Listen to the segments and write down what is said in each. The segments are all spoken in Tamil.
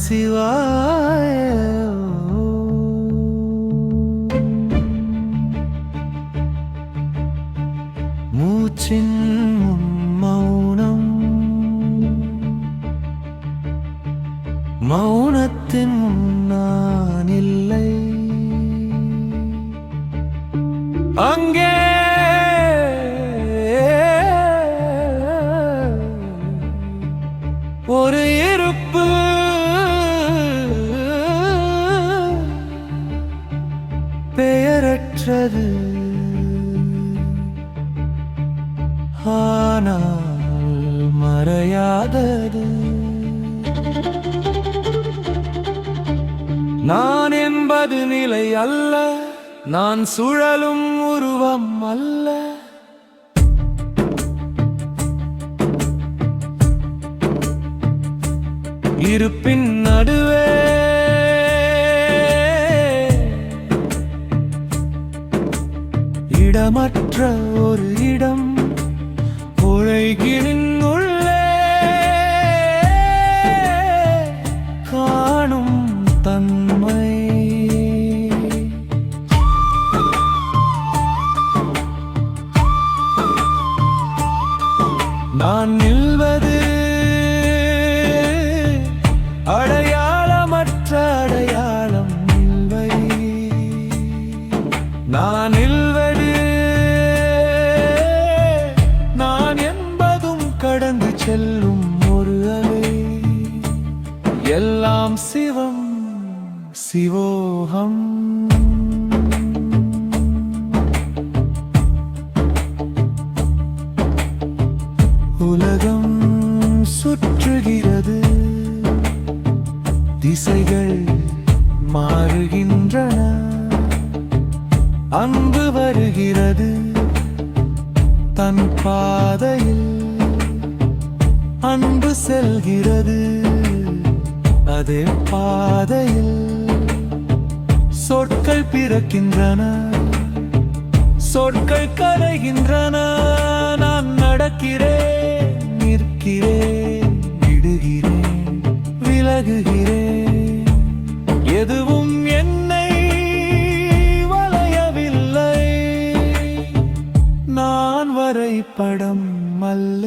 சிவாய. மூச்சின் மௌனம், மௌனத்தின் நான் இல்லை. அங்கே ஒரு இருப்பு, பெயரற்றது, ஆனால் மறையாதது. நான் என்பது நிலை அல்ல, நான் சுழலும் உருவம் அல்ல. இருப்பின் நடுவே இடமற்ற ஒரு இடம், உலகினின் உள்ளே காணும் தன்மை. நான் நில்வது அடையாளமற்ற அடையாளம் இல்லை. நான் நில்வது நான் என்பதும் கடந்து செல்லும் ஒரு அலை. எல்லாம் சிவம் சிவோகம். உலகம் சுற்றுகிறது, திசைகள் மாறுகின்றன. அன்பு வருகிறது தன் பாதையில், அன்பு செல்கிறது அதே பாதையில். சொற்கள் பிறக்கின்றன, சொற்கள் கரைகின்றன. நான் நடக்கிறேன், நிற்கிறேன், விடுகிறேன், விலகுகிறேன். எதுவும் என்னை வளையவில்லை. நான் வரைபடம் அல்ல.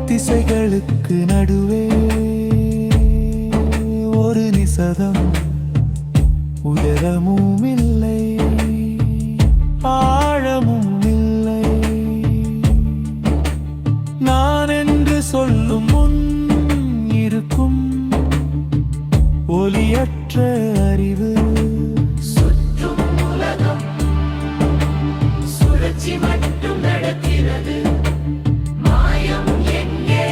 திசைகளுக்கு நடுவே ஒரு நிசதம், உயரமும் இல்லை, ஆழமும் இல்லை. நான் என்று சொல்லும் முன் இருக்கும் ஒலியற்ற அறிவு. சுற்றும் உலகம் சுழற்சி மட்டும் நடக்கிறது. மாயம் எங்கே?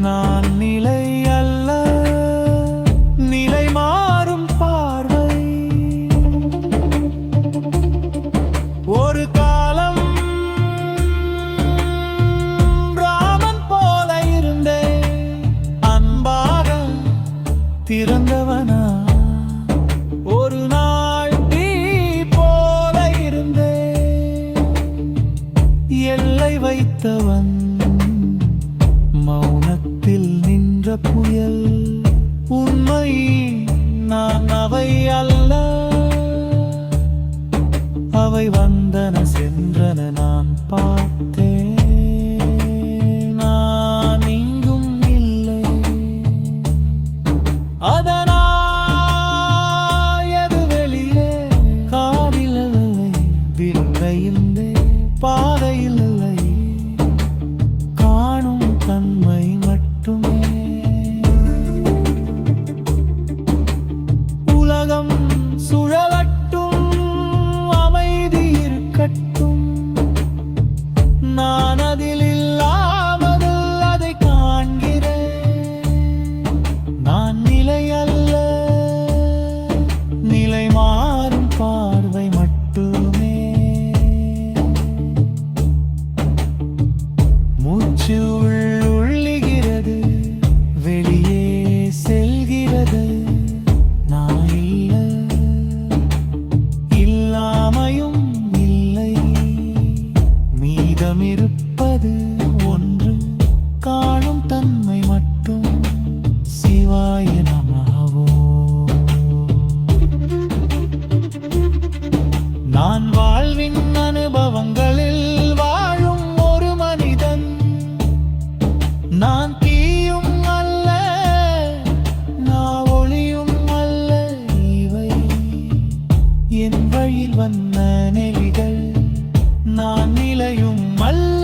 நான் நிலை அல்ல, நிலை மாறும் பார்வை. ஒரு காலம் ராமன் போல இருந்தேன், அன்பாக திறந்தவனா. ஒரு நாள் தீ போல இருந்தேன், எல்லை வைத்தவன். மௌனத்தில் நின்ற புயல் உண்மை, நான் அவை அல்ல. அவை வந்தன சென்றன, நான் பார்த்தேன். நான் இங்கும் இல்லை. அதனால் எது வெளியே? காதில் இல்லை, வில்லையில்லை, பாதையில் இல்லை, காணும் தன்மை மட்டுமே. உலகம் வழியில் வந்த நெறிகள் நான் நிலையும் அல்ல